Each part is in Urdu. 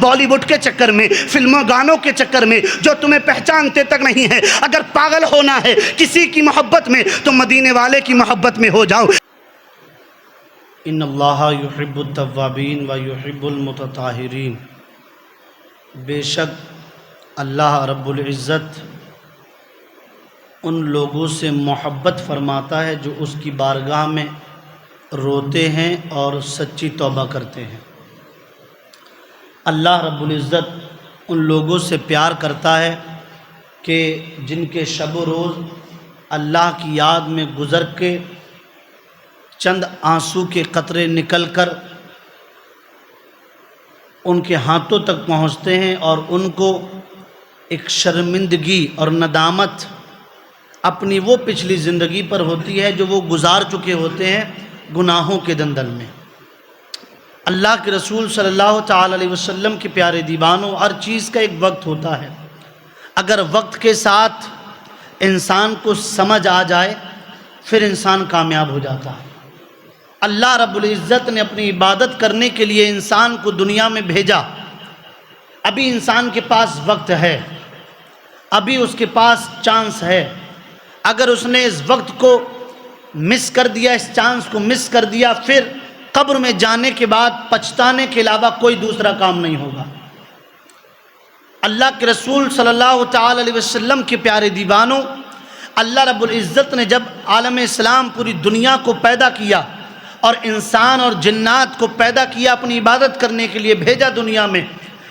بالی ووڈ کے چکر میں، فلموں گانوں کے چکر میں جو تمہیں پہچانتے تک نہیں ہیں، اگر پاگل ہونا ہے کسی کی محبت میں تو مدینے والے کی محبت میں ہو جاؤ۔ ان اللہ یحب التوابین و یحب المتطہرین، بے شک اللہ رب العزت ان لوگوں سے محبت فرماتا ہے جو اس کی بارگاہ میں روتے ہیں اور سچی توبہ کرتے ہیں۔ اللہ رب العزت ان لوگوں سے پیار کرتا ہے کہ جن کے شب و روز اللہ کی یاد میں گزر کے چند آنسو کے قطرے نکل کر ان کے ہاتھوں تک پہنچتے ہیں اور ان کو ایک شرمندگی اور ندامت اپنی وہ پچھلی زندگی پر ہوتی ہے جو وہ گزار چکے ہوتے ہیں گناہوں کے دندل میں۔ اللہ کے رسول صلی اللہ تعالی علیہ وسلم کے پیارے دیوانوں، ہر چیز کا ایک وقت ہوتا ہے۔ اگر وقت کے ساتھ انسان کو سمجھ آ جائے پھر انسان کامیاب ہو جاتا ہے۔ اللہ رب العزت نے اپنی عبادت کرنے کے لیے انسان کو دنیا میں بھیجا۔ ابھی انسان کے پاس وقت ہے، ابھی اس کے پاس چانس ہے۔ اگر اس نے اس وقت کو مس کر دیا، اس چانس کو مس کر دیا، پھر قبر میں جانے کے بعد پچھتانے کے علاوہ کوئی دوسرا کام نہیں ہوگا۔ اللہ کے رسول صلی اللہ تعالی علیہ وسلم کے پیارے دیوانوں، اللہ رب العزت نے جب عالم اسلام پوری دنیا کو پیدا کیا اور انسان اور جنات کو پیدا کیا، اپنی عبادت کرنے کے لیے بھیجا دنیا میں،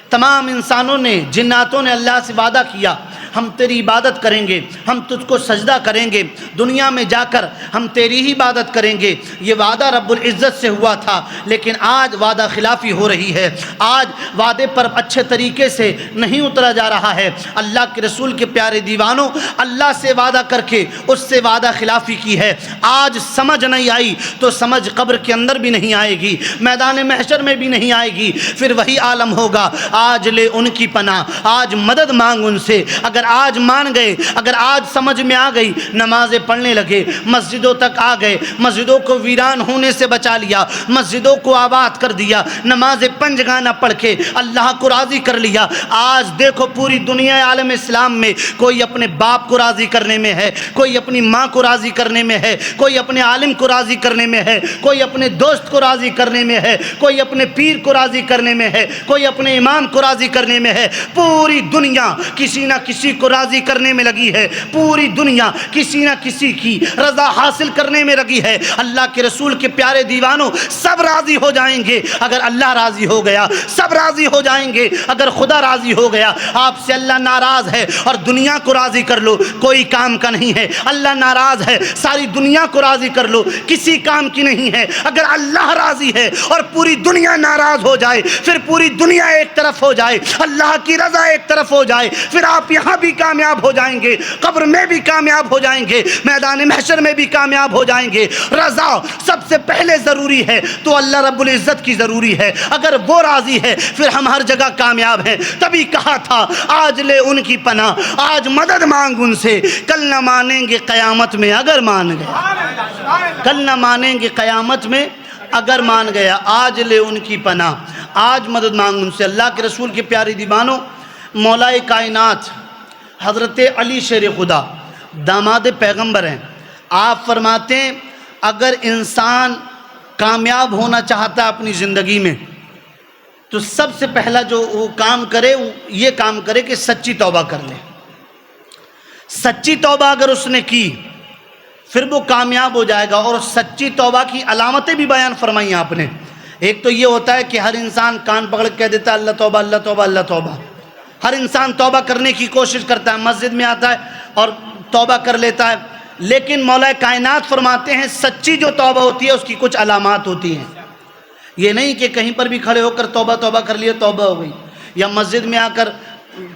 تمام انسانوں نے، جناتوں نے اللہ سے وعدہ کیا ہم تیری عبادت کریں گے، ہم تجھ کو سجدہ کریں گے، دنیا میں جا کر ہم تیری ہی عبادت کریں گے۔ یہ وعدہ رب العزت سے ہوا تھا، لیکن آج وعدہ خلافی ہو رہی ہے۔ آج وعدے پر اچھے طریقے سے نہیں اترا جا رہا ہے۔ اللہ کے رسول کے پیارے دیوانوں، اللہ سے وعدہ کر کے اس سے وعدہ خلافی کی ہے۔ آج سمجھ نہیں آئی تو سمجھ قبر کے اندر بھی نہیں آئے گی، میدان محشر میں بھی نہیں آئے گی، پھر وہی عالم ہوگا۔ آج لے ان کی پناہ، آج مدد مانگ ان سے۔ اگر آج مان گئے، اگر آج سمجھ میں آ گئی، نمازیں پڑھنے لگے، مسجدوں تک آ گئے، مسجدوں کو ویران ہونے سے بچا لیا، مسجدوں کو آباد کر دیا، نماز پنج گانا پڑھ کے اللہ کو راضی کر لیا۔ آج دیکھو پوری دنیا عالم اسلام میں کوئی اپنے باپ کو راضی کرنے میں ہے، کوئی اپنی ماں کو راضی کرنے میں ہے، کوئی اپنے عالم کو راضی کرنے میں ہے، کوئی اپنے دوست کو راضی کرنے میں ہے، کوئی اپنے پیر کو راضی کرنے میں ہے، کوئی اپنے امام کو راضی کرنے میں ہے۔ پوری دنیا کسی نہ کسی کو راضی کرنے میں لگی ہے، پوری دنیا کسی نہ کسی کی رضا حاصل کرنے میں لگی ہے۔ اللہ کے رسول کے پیارے دیوانوں، سب راضی ہو جائیں گے اگر اللہ راضی ہو گیا، سب راضی ہو جائیں گے اگر خدا راضی ہو گیا۔ آپ سے اللہ ناراض ہے اور دنیا کو راضی کر لو، کوئی کام کا نہیں ہے۔ اللہ ناراض ہے، ساری دنیا کو راضی کر لو، کسی کام کی نہیں ہے۔ اگر اللہ راضی ہے اور پوری دنیا ناراض ہو جائے، پھر پوری دنیا ایک طرف ہو جائے، اللہ کی رضا ایک طرف ہو جائے، پھر آپ یہاں بھی کامیاب ہو جائیں گے، قبر میں بھی کامیاب ہو جائیں گے، میدان محشر میں بھی کامیاب ہو جائیں گے۔ رضا سب سے پہلے ضروری ہے تو اللہ رب العزت کی ضروری ہے۔ اگر وہ راضی ہے پھر ہم ہر جگہ کامیاب ہیں۔ تبھی کہا تھا آج لے ان کی پناہ، آج مدد مانگ ان سے، کل نہ مانیں گے قیامت میں اگر مان گئے، کل نہ مانیں گے قیامت میں اگر مان گیا۔ آج لے ان کی پناہ، آج مدد مانگ ان سے۔ اللہ کے رسول کے پیارے دیوانوں، مولا کائنات حضرت علی شیر خدا داماد پیغمبر ہیں، آپ فرماتے ہیں اگر انسان کامیاب ہونا چاہتا ہے اپنی زندگی میں تو سب سے پہلا جو وہ کام کرے، یہ کام کرے کہ سچی توبہ کر لے۔ سچی توبہ اگر اس نے کی پھر وہ کامیاب ہو جائے گا۔ اور سچی توبہ کی علامتیں بھی بیان فرمائی آپ نے۔ ایک تو یہ ہوتا ہے کہ ہر انسان کان پکڑ کے کہہ دیتا ہے اللہ توبہ اللہ توبہ اللہ توبہ۔ ہر انسان توبہ کرنے کی کوشش کرتا ہے، مسجد میں آتا ہے اور توبہ کر لیتا ہے، لیکن مولا کائنات فرماتے ہیں سچی جو توبہ ہوتی ہے اس کی کچھ علامات ہوتی ہیں۔ یہ نہیں کہ کہیں پر بھی کھڑے ہو کر توبہ توبہ کر لیا توبہ ہو گئی، یا مسجد میں آ کر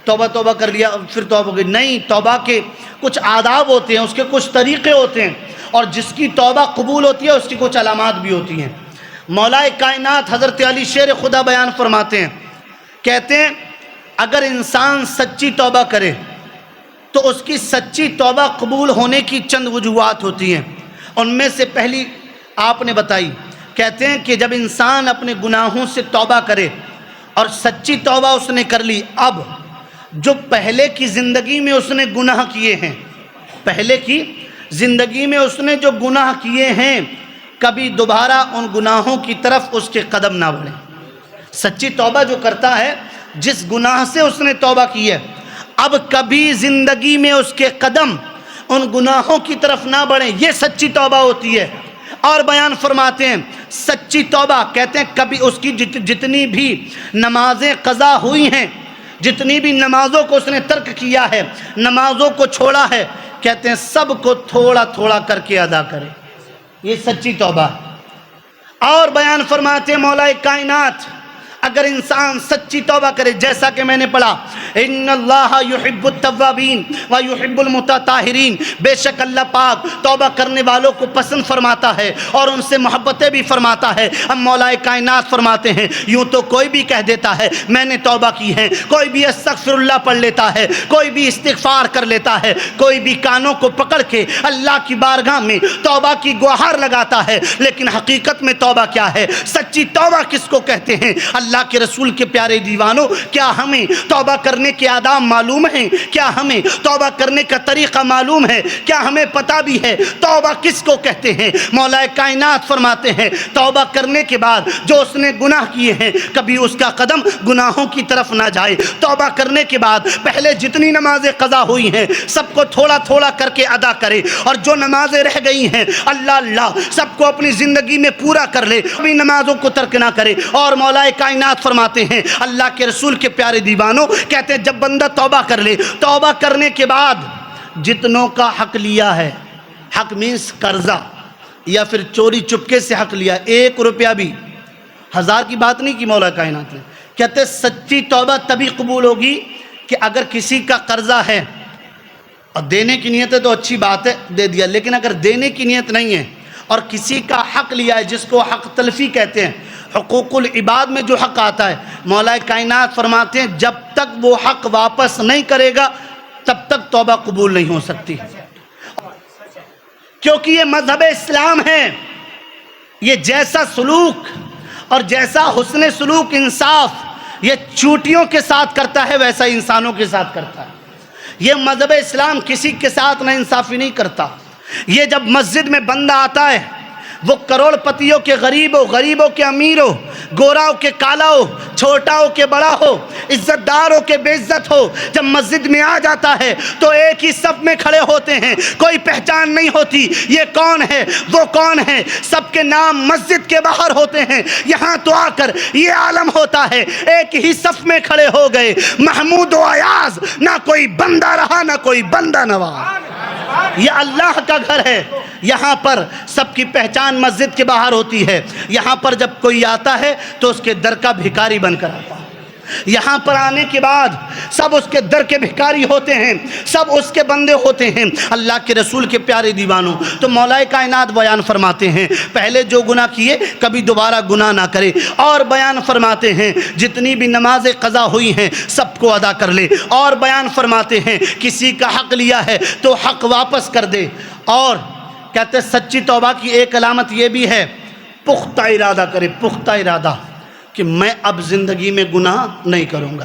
توبہ توبہ کر لیا پھر توبہ ہو گئی۔ نہیں، توبہ کے کچھ آداب ہوتے ہیں، اس کے کچھ طریقے ہوتے ہیں، اور جس کی توبہ قبول ہوتی ہے اس کی کچھ علامات بھی ہوتی ہیں۔ مولا کائنات حضرت علی شیر خدا بیان فرماتے ہیں، کہتے ہیں اگر انسان سچی توبہ کرے تو اس کی سچی توبہ قبول ہونے کی چند وجوہات ہوتی ہیں۔ ان میں سے پہلی آپ نے بتائی، کہتے ہیں کہ جب انسان اپنے گناہوں سے توبہ کرے اور سچی توبہ اس نے کر لی، اب جو پہلے کی زندگی میں اس نے گناہ کیے ہیں، پہلے کی زندگی میں اس نے جو گناہ کیے ہیں، کبھی دوبارہ ان گناہوں کی طرف اس کے قدم نہ بڑھیں۔ سچی توبہ جو کرتا ہے، جس گناہ سے اس نے توبہ کی ہے، اب کبھی زندگی میں اس کے قدم ان گناہوں کی طرف نہ بڑھیں، یہ سچی توبہ ہوتی ہے۔ اور بیان فرماتے ہیں سچی توبہ، کہتے ہیں کبھی اس کی جتنی بھی نمازیں قضا ہوئی ہیں، جتنی بھی نمازوں کو اس نے ترک کیا ہے، نمازوں کو چھوڑا ہے، کہتے ہیں سب کو تھوڑا تھوڑا کر کے ادا کرے، یہ سچی توبہ ہے۔ اور بیان فرماتے ہیں مولا کائنات اگر انسان سچی توبہ کرے، جیسا کہ میں نے پڑھا ان اللہ یحب التوابین ویحب المتطہرین، بے شک اللہ پاک توبہ کرنے والوں کو پسند فرماتا ہے اور ان سے محبتیں بھی فرماتا ہے۔ اب مولا کائنات فرماتے ہیں یوں تو کوئی بھی کہہ دیتا ہے میں نے توبہ کی ہے، کوئی بھی استغفر اللہ پڑھ لیتا ہے، کوئی بھی استغفار کر لیتا ہے، کوئی بھی کانوں کو پکڑ کے اللہ کی بارگاہ میں توبہ کی گوہار لگاتا ہے، لیکن حقیقت میں توبہ کیا ہے؟ سچی توبہ کس کو کہتے ہیں؟ اللہ کے رسول کے پیارے دیوانوں، کیا ہمیں توبہ کرنے کے آداب معلوم ہیں؟ کیا ہمیں توبہ کرنے کا طریقہ معلوم ہے؟ کیا ہمیں پتہ بھی ہے توبہ کس کو کہتے ہیں؟ مولا کائنات فرماتے ہیں توبہ کرنے کے بعد جو اس نے گناہ کیے ہیں کبھی اس کا قدم گناہوں کی طرف نہ جائے۔ توبہ کرنے کے بعد پہلے جتنی نمازیں قضا ہوئی ہیں سب کو تھوڑا تھوڑا کر کے ادا کرے، اور جو نمازیں رہ گئی ہیں اللہ سب کو اپنی زندگی میں پورا کر لے، کبھی نمازوں کو ترک نہ کرے۔ اور مولا کائنات فرماتے ہیں اللہ کے رسول کے پیارے دیوانوں، کہتے ہیں جب بندہ توبہ کر لے، توبہ کرنے کے بعد جتنوں کا حق لیا ہے، حق مینس قرضہ یا پھر چوری چپکے سے حق لیا، 1 روپیہ بھی، 1000 کی بات نہیں کی مولا کائنات نے، کہتے ہیں سچی توبہ تبھی قبول ہوگی کہ اگر کسی کا قرضہ ہے اور دینے کی نیت ہے تو اچھی بات ہے دے دیا، لیکن اگر دینے کی نیت نہیں ہے اور کسی کا حق لیا ہے، جس کو حق تلفی کہتے ہیں، حقوق العباد میں جو حق آتا ہے، مولا کائنات فرماتے ہیں جب تک وہ حق واپس نہیں کرے گا تب تک توبہ قبول نہیں ہو سکتی، کیونکہ یہ مذہب اسلام ہے۔ یہ جیسا سلوک اور جیسا حسن سلوک انصاف یہ چوٹیوں کے ساتھ کرتا ہے، ویسا انسانوں کے ساتھ کرتا ہے۔ یہ مذہب اسلام کسی کے ساتھ نا انصافی نہیں کرتا۔ یہ جب مسجد میں بندہ آتا ہے، وہ کروڑ پتیوں کے غریب ہو، غریبوں کے امیر ہو، گورا ہو کے کالا ہو، چھوٹا ہو کے بڑا ہو، عزت دار ہو کے بے عزت ہو، جب مسجد میں آ جاتا ہے تو ایک ہی صف میں کھڑے ہوتے ہیں، کوئی پہچان نہیں ہوتی یہ کون ہے وہ کون ہے، سب کے نام مسجد کے باہر ہوتے ہیں۔ یہاں تو آ کر یہ عالم ہوتا ہے ایک ہی صف میں کھڑے ہو گئے، محمود و ایاز، نہ کوئی بندہ رہا نہ کوئی بندہ نواز۔ یہ اللہ کا گھر ہے، یہاں پر سب کی پہچان مسجد کے باہر ہوتی ہے۔ یہاں پر جب کوئی آتا ہے تو اس کے در کا بھکاری بن کر آتا ہے۔ یہاں پر آنے کے بعد سب اس کے در کے بھکاری ہوتے ہیں، سب اس کے بندے ہوتے ہیں۔ اللہ کے رسول کے پیارے دیوانوں، تو مولا کائنات بیان فرماتے ہیں پہلے جو گناہ کیے کبھی دوبارہ گناہ نہ کرے، اور بیان فرماتے ہیں جتنی بھی نمازیں قضا ہوئی ہیں سب کو ادا کر لے، اور بیان فرماتے ہیں کسی کا حق لیا ہے تو حق واپس کر دے۔ اور کہتے ہیں سچی توبہ کی ایک علامت یہ بھی ہے پختہ ارادہ کرے، پختہ ارادہ کہ میں اب زندگی میں گناہ نہیں کروں گا۔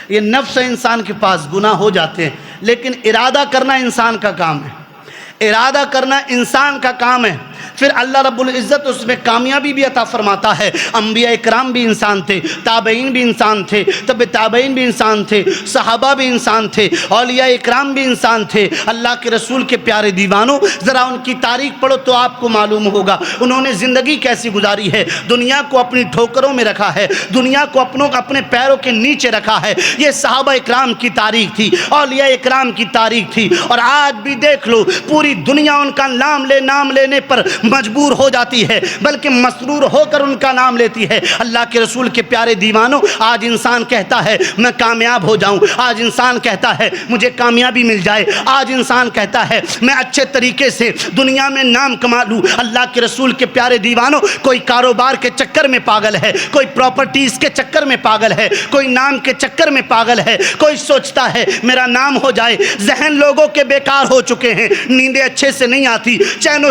یہ نفس انسان کے پاس گناہ ہو جاتے ہیں، لیکن ارادہ کرنا انسان کا کام ہے، ارادہ کرنا انسان کا کام ہے۔ پھر اللہ رب العزت اس میں کامیابی بھی عطا فرماتا ہے۔ انبیاء اکرام بھی انسان تھے، تابعین بھی انسان تھے، تب تابعین بھی انسان تھے، صحابہ بھی انسان تھے، اولیاء اکرام بھی انسان تھے۔ اللہ کے رسول کے پیارے دیوانوں، ذرا ان کی تاریخ پڑھو تو آپ کو معلوم ہوگا انہوں نے زندگی کیسی گزاری ہے، دنیا کو اپنی ٹھوکروں میں رکھا ہے، دنیا کو اپنے پیروں کے نیچے رکھا ہے۔ یہ صحابہ اکرام کی تاریخ تھی، اولیاء اکرام کی تاریخ تھی، اور آج بھی دیکھ لو پوری دنیا ان کا نام لینے پر مجبور ہو جاتی ہے، بلکہ مسرور ہو کر ان کا نام لیتی ہے۔ اللہ کے رسول کے پیارے دیوانوں، آج انسان کہتا ہے میں کامیاب ہو جاؤں، آج انسان کہتا ہے مجھے کامیابی مل جائے، آج انسان کہتا ہے میں اچھے طریقے سے دنیا میں نام کما لوں۔ اللہ کے رسول کے پیارے دیوانوں، کوئی کاروبار کے چکر میں پاگل ہے، کوئی پراپرٹیز کے چکر میں پاگل ہے، کوئی نام کے چکر میں پاگل ہے، کوئی سوچتا ہے میرا نام ہو جائے۔ ذہن لوگوں کے بیکار ہو چکے ہیں، نیندیں اچھے سے نہیں آتی، چین و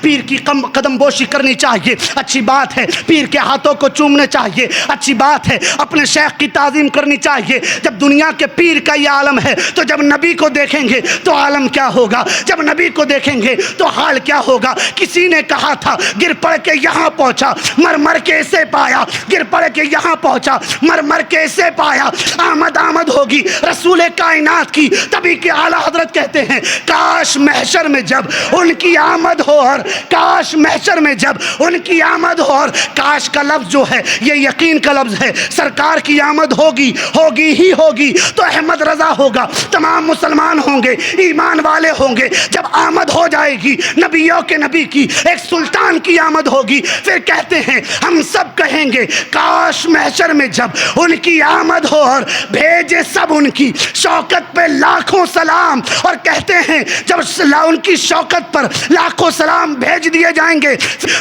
پیر کی قدم بوشی کرنی چاہیے، اچھی بات ہے، پیر کے ہاتھوں کو چومنے چاہیے، اچھی بات ہے، اپنے شیخ کی تعظیم کرنی چاہیے۔ جب دنیا کے پیر کا یہ عالم ہے تو جب نبی کو دیکھیں گے تو عالم کیا ہوگا، جب نبی کو دیکھیں گے تو حال کیا ہوگا۔ کسی نے کہا تھا گر پڑ کے یہاں پہنچا مر مر کے اسے پایا، گر پڑ کے یہاں پہنچا مر مر کے اسے پایا۔ آمد ہوگی رسول کائنات کی، تبھی کہ اعلیٰ حضرت کہتے ہیں کاش محشر میں جب ان کی آمد ہو، اور کاش محشر میں جب ان کی آمد ہو، اور کاش کا لفظ جو ہے یہ یقین کا لفظ ہے، سرکار کی آمد ہوگی ہی ہوگی تو احمد رضا ہوگا، تمام مسلمان ہوں گے، ایمان والے ہوں گے۔ جب آمد ہو جائے گی نبیوں کے نبی کی، ایک سلطان کی آمد ہوگی، پھر کہتے ہیں ہم سب کہیں گے کاش محشر میں جب ان کی آمد ہو، اور بھیجے سب ان کی شوکت پہ لاکھوں سلام، اور کہتے ہیں جب ان کی شوکت پر لاکھوں سلام بھیج دیے جائیں گے،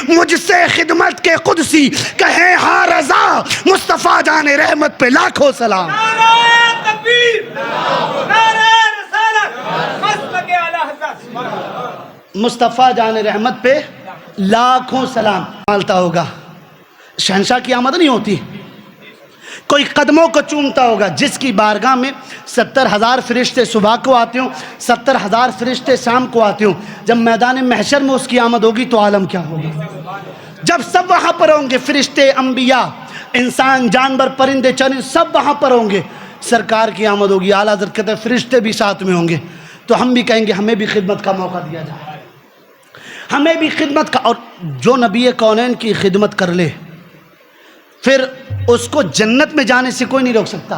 مجھ سے خدمت کے قدسی کہیں ہاں رضا، مصطفیٰ جان رحمت پہ لاکھوں سلام۔ نعرہ تکبیر، نعرہ رسالت، مسلک اعلیٰ حضرت، مصطفیٰ جان رحمت پہ لاکھوں سلام۔ مالتا ہوگا شہنشاہ کی آمد نہیں ہوتی، کوئی قدموں کو چومتا ہوگا، جس کی بارگاہ میں 70,000 فرشتے صبح کو آتے ہوں، 70,000 فرشتے شام کو آتے ہوں، جب میدان محشر میں اس کی آمد ہوگی تو عالم کیا ہوگا۔ جب سب وہاں پر ہوں گے، فرشتے، انبیاء، انسان، جانور، پرندے، چرندے سب وہاں پر ہوں گے، سرکار کی آمد ہوگی۔ اعلیٰ حضرت کہتے ہیں فرشتے بھی ساتھ میں ہوں گے، تو ہم بھی کہیں گے ہمیں بھی خدمت کا موقع دیا جائے، ہمیں بھی خدمت کا۔ اور جو نبی کونین کی خدمت کر لے پھر اس کو جنت میں جانے سے کوئی نہیں روک سکتا،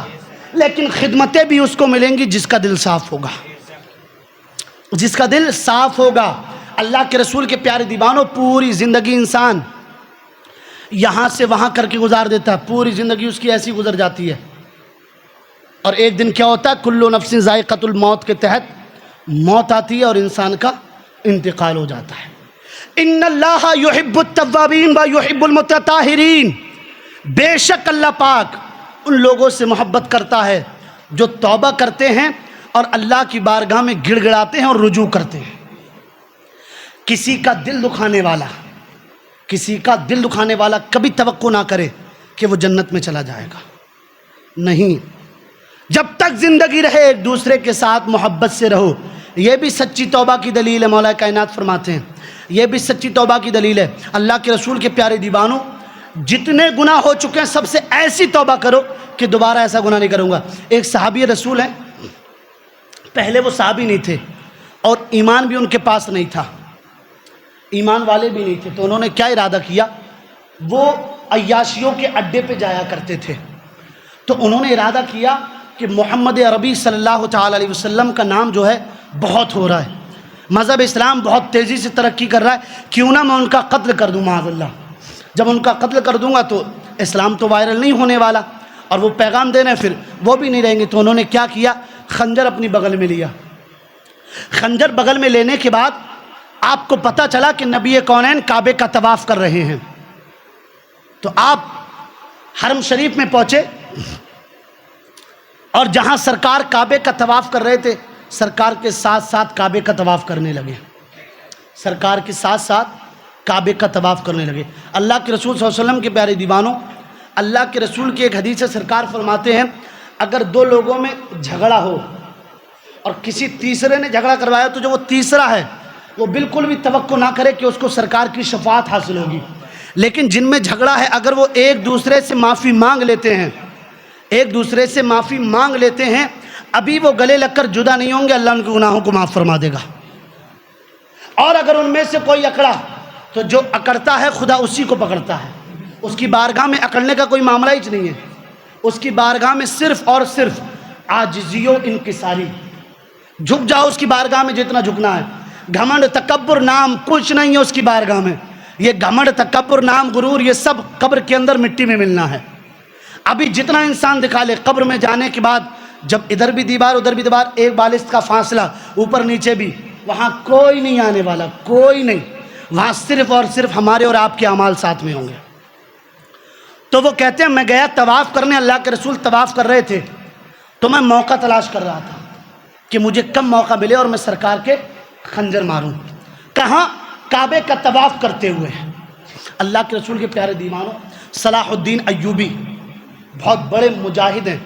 لیکن خدمتیں بھی اس کو ملیں گی جس کا دل صاف ہوگا، جس کا دل صاف ہوگا۔ اللہ کے رسول کے پیارے دیوانوں، پوری زندگی انسان یہاں سے وہاں کر کے گزار دیتا ہے، پوری زندگی اس کی ایسی گزر جاتی ہے، اور ایک دن کیا ہوتا ہے، کل نفس ذائقۃ الموت کے تحت موت آتی ہے اور انسان کا انتقال ہو جاتا ہے۔ ان اللہ یحب التوابین و یحب المتطہرین، بے شک اللہ پاک ان لوگوں سے محبت کرتا ہے جو توبہ کرتے ہیں اور اللہ کی بارگاہ میں گڑ گڑاتے ہیں اور رجوع کرتے ہیں۔ کسی کا دل دکھانے والا کبھی توقع نہ کرے کہ وہ جنت میں چلا جائے گا، نہیں، جب تک زندگی رہے ایک دوسرے کے ساتھ محبت سے رہو۔ یہ بھی سچی توبہ کی دلیل ہے، مولا کائنات فرماتے ہیں یہ بھی سچی توبہ کی دلیل ہے۔ اللہ کے رسول کے پیارے دیوانوں، جتنے گناہ ہو چکے ہیں سب سے ایسی توبہ کرو کہ دوبارہ ایسا گناہ نہیں کروں گا۔ ایک صحابی رسول ہیں، پہلے وہ صحابی نہیں تھے اور ایمان بھی ان کے پاس نہیں تھا، ایمان والے بھی نہیں تھے، تو انہوں نے کیا ارادہ کیا، وہ عیاشیوں کے اڈے پہ جایا کرتے تھے، تو انہوں نے ارادہ کیا کہ محمد عربی صلی اللہ تعالیٰ علیہ وسلم کا نام جو ہے بہت ہو رہا ہے، مذہب اسلام بہت تیزی سے ترقی کر رہا ہے، کیوں نہ میں ان کا قتل کر دوں، معاذ اللہ، جب ان کا قتل کر دوں گا تو اسلام تو وائرل نہیں ہونے والا، اور وہ پیغام دینے پھر وہ بھی نہیں رہیں گے۔ تو انہوں نے کیا کیا، خنجر اپنی بغل میں لیا، خنجر بغل میں لینے کے بعد آپ کو پتہ چلا کہ نبی کونین کعبے کا طواف کر رہے ہیں، تو آپ حرم شریف میں پہنچے، اور جہاں سرکار کعبے کا طواف کر رہے تھے، سرکار کے ساتھ ساتھ کعبے کا طواف کرنے لگے، سرکار کے ساتھ ساتھ کعبے کا طواف کرنے لگے۔ اللہ کے رسول صلی اللہ علیہ وسلم کے پیارے دیوانوں، اللہ کے رسول کی ایک حدیث سے سرکار فرماتے ہیں اگر دو لوگوں میں جھگڑا ہو اور کسی تیسرے نے جھگڑا کروایا تو جو وہ تیسرا ہے وہ بالکل بھی توقع نہ کرے کہ اس کو سرکار کی شفاعت حاصل ہوگی، لیکن جن میں جھگڑا ہے اگر وہ ایک دوسرے سے معافی مانگ لیتے ہیں، ایک دوسرے سے معافی مانگ لیتے ہیں، ابھی وہ گلے لگ کر جدا نہیں ہوں گے، اللہ ان کے گناہوں کو معاف فرما دے گا۔ اور اگر ان میں سے کوئی اکڑا تو جو اکڑتا ہے خدا اسی کو پکڑتا ہے، اس کی بارگاہ میں اکڑنے کا کوئی معاملہ ہی نہیں ہے، اس کی بارگاہ میں صرف اور صرف عاجزی و انکساری، جھک جاؤ اس کی بارگاہ میں جتنا جھکنا ہے، گھمنڈ تکبر نام کچھ نہیں ہے اس کی بارگاہ میں، یہ گھمنڈ تکبر نام غرور یہ سب قبر کے اندر مٹی میں ملنا ہے۔ ابھی جتنا انسان دکھا لے قبر میں جانے کے بعد جب ادھر بھی دیوار ادھر بھی دیوار، ایک بالشت کا فاصلہ اوپر نیچے بھی، وہاں کوئی نہیں آنے والا، کوئی نہیں، وہاں صرف اور صرف ہمارے اور آپ کے اعمال ساتھ میں ہوں گے۔ تو وہ کہتے ہیں میں گیا طواف کرنے، اللہ کے رسول طواف کر رہے تھے، تو میں موقع تلاش کر رہا تھا کہ مجھے کم موقع ملے اور میں سرکار کے خنجر ماروں۔ کہاں؟ کعبے کا طواف کرتے ہوئے ہیں۔ اللہ کے رسول کے پیارے دیوانوں، صلاح الدین ایوبی بہت بڑے مجاہد ہیں۔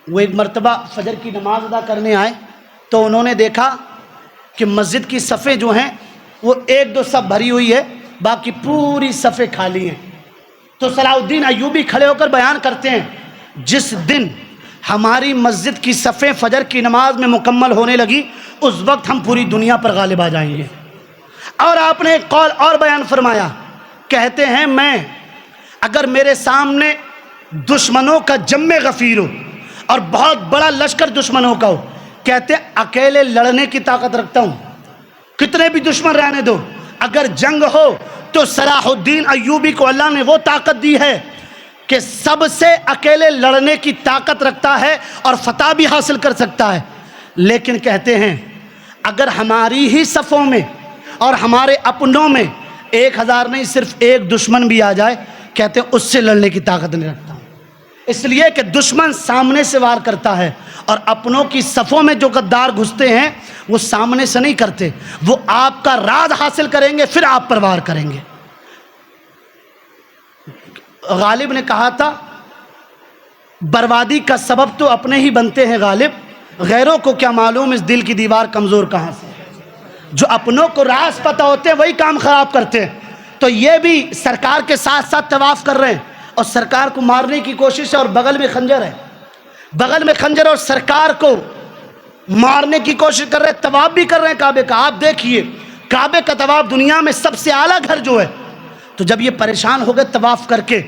وہ ایک مرتبہ فجر کی نماز ادا کرنے آئے تو انہوں نے دیکھا کہ مسجد کی صفیں جو ہیں وہ ایک دو صف بھری ہوئی ہے، باقی پوری صفیں خالی ہیں۔ تو صلاح الدین ایوبی کھڑے ہو کر بیان کرتے ہیں، جس دن ہماری مسجد کی صفیں فجر کی نماز میں مکمل ہونے لگی، اس وقت ہم پوری دنیا پر غالب آ جائیں گے۔ اور آپ نے ایک قول اور بیان فرمایا، کہتے ہیں میں اگر میرے سامنے دشمنوں کا جم غفیر ہو اور بہت بڑا لشکر دشمنوں کا ہو، کہتے اکیلے لڑنے کی طاقت رکھتا ہوں، کتنے بھی دشمن رہنے دو، اگر جنگ ہو تو صلاح الدین ایوبی کو اللہ نے وہ طاقت دی ہے کہ سب سے اکیلے لڑنے کی طاقت رکھتا ہے اور فتح بھی حاصل کر سکتا ہے۔ لیکن کہتے ہیں اگر ہماری ہی صفوں میں اور ہمارے اپنوں میں 1000 نہیں صرف ایک دشمن بھی آ جائے، کہتے ہیں اس سے لڑنے کی طاقت نہیں رکھتا ہوں، اس لیے کہ دشمن سامنے سے وار کرتا ہے اور اپنوں کی صفوں میں جو غدار گھستے ہیں وہ سامنے سے نہیں کرتے، وہ آپ کا راز حاصل کریں گے پھر آپ پر وار کریں گے۔ غالب نے کہا تھا بربادی کا سبب تو اپنے ہی بنتے ہیں غالب، غیروں کو کیا معلوم اس دل کی دیوار کمزور کہاں سے۔ جو اپنوں کو راز پتہ ہوتے ہیں وہی کام خراب کرتے ہیں۔ تو یہ بھی سرکار کے ساتھ ساتھ طواف کر رہے ہیں اور سرکار کو مارنے کی کوشش ہے، اور بغل میں خنجر ہے، بغل میں خنجر، اور سرکار کو مارنے کی کوشش کر رہے ہیں، طواف بھی کر رہے ہیں کعبے کا۔ آپ دیکھیے کعبے کا طواف دنیا میں سب سے اعلیٰ گھر جو ہے۔ تو جب یہ پریشان ہو گئے طواف کر کے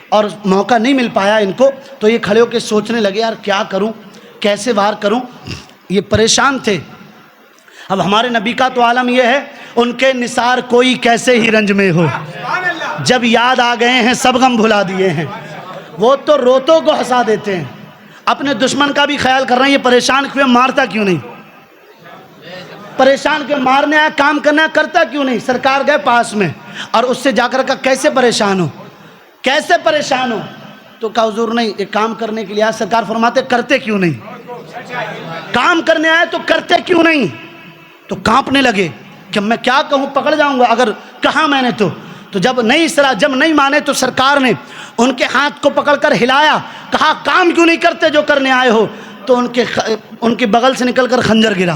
اور موقع نہیں مل پایا ان کو، تو یہ کھڑے ہو کے سوچنے لگے یار کیا کروں، کیسے وار کروں، یہ پریشان تھے۔ اب ہمارے نبی کا تو عالم یہ ہے، ان کے نثار کوئی کیسے ہی رنج میں ہو، جب یاد آ گئے ہیں سب غم بھلا دیے ہیں۔ وہ تو روتوں کو ہنسا دیتے ہیں، اپنے دشمن کا بھی خیال کر رہے ہیں یہ پریشان کیوں، مارتا کیوں نہیں، پریشان کیوں، مارنے آیا کام کرنا کرتا کیوں نہیں۔ سرکار گئے پاس میں اور اس سے جا کر کہا کیسے پریشان ہو، کیسے پریشان ہو، تو کہا حضور نہیں ایک کام کرنے کے لیے آیا۔ سرکار فرماتے کرتے کیوں نہیں، کام کرنے آئے تو کرتے کیوں نہیں۔ تو کانپنے لگے کہ میں کیا کہوں، پکڑ جاؤں گا اگر کہا میں نے تو جب نہیں مانے تو سرکار نے ان کے ہاتھ کو پکڑ کر ہلایا، کہا کام کیوں نہیں کرتے جو کرنے آئے ہو، تو ان کے بغل سے نکل کر خنجر گرا۔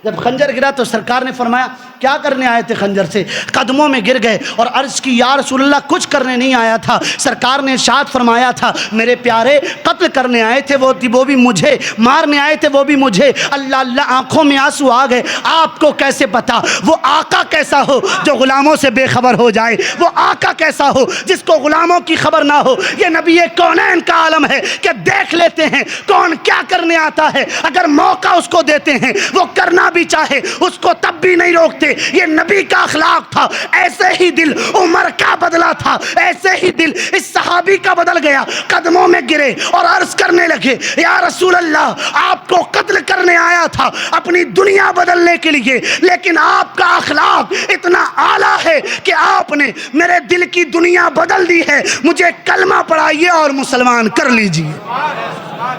جب خنجر گرا تو سرکار نے فرمایا کیا کرنے آئے تھے، خنجر سے قدموں میں گر گئے اور عرض کی یا رسول اللہ کچھ کرنے نہیں آیا تھا۔ سرکار نے ارشاد فرمایا تھا میرے پیارے قتل کرنے آئے تھے وہ بھی مجھے، مارنے آئے تھے وہ بھی مجھے۔ اللہ اللہ آنکھوں میں آنسو آ گئے، آپ کو کیسے پتا وہ آقا کیسا ہو جو غلاموں سے بے خبر ہو جائے، وہ آقا کیسا ہو جس کو غلاموں کی خبر نہ ہو۔ یہ نبی کونین کا عالم ہے کہ دیکھ لیتے ہیں کون کیا کرنے آتا ہے، اگر موقع اس کو دیتے ہیں وہ کرنا بھی چاہے اس کو تب بھی نہیں روکتے۔ یہ نبی کا اخلاق تھا۔ ایسے ہی دل عمر کا بدلا تھا، ایسے ہی دل اس صحابی کا بدل گیا، قدموں میں گرے اور عرض کرنے لگے یا رسول اللہ آپ کو قتل کرنے آیا تھا اپنی دنیا بدلنے کے لیے، لیکن آپ کا اخلاق اتنا اعلیٰ ہے کہ آپ نے میرے دل کی دنیا بدل دی ہے، مجھے کلمہ پڑھائیے اور مسلمان کر لیجیے۔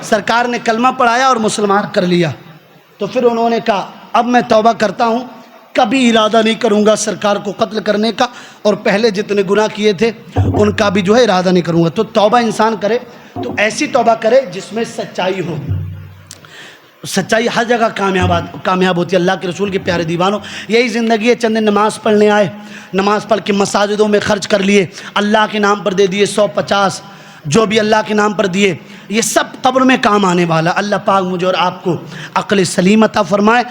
سرکار نے کلمہ پڑھایا اور مسلمان کر لیا۔ تو پھر انہوں نے کہا اب میں توبہ کرتا ہوں، کبھی ارادہ نہیں کروں گا سرکار کو قتل کرنے کا، اور پہلے جتنے گناہ کیے تھے ان کا بھی جو ہے ارادہ نہیں کروں گا۔ تو توبہ انسان کرے تو ایسی توبہ کرے جس میں سچائی ہو۔ سچائی ہر جگہ کامیاب ہوتی ہے۔ اللہ کے رسول کے پیارے دیوانوں، یہی زندگی ہے۔ چند دن نماز پڑھنے آئے، نماز پڑھ کے مساجدوں میں خرچ کر لیے، اللہ کے نام پر دے دیے 150 جو بھی اللہ کے نام پر دیے، یہ سب قبر میں کام آنے والا۔ اللہ پاک مجھے اور آپ کو عقل سلیم عطا فرمائے۔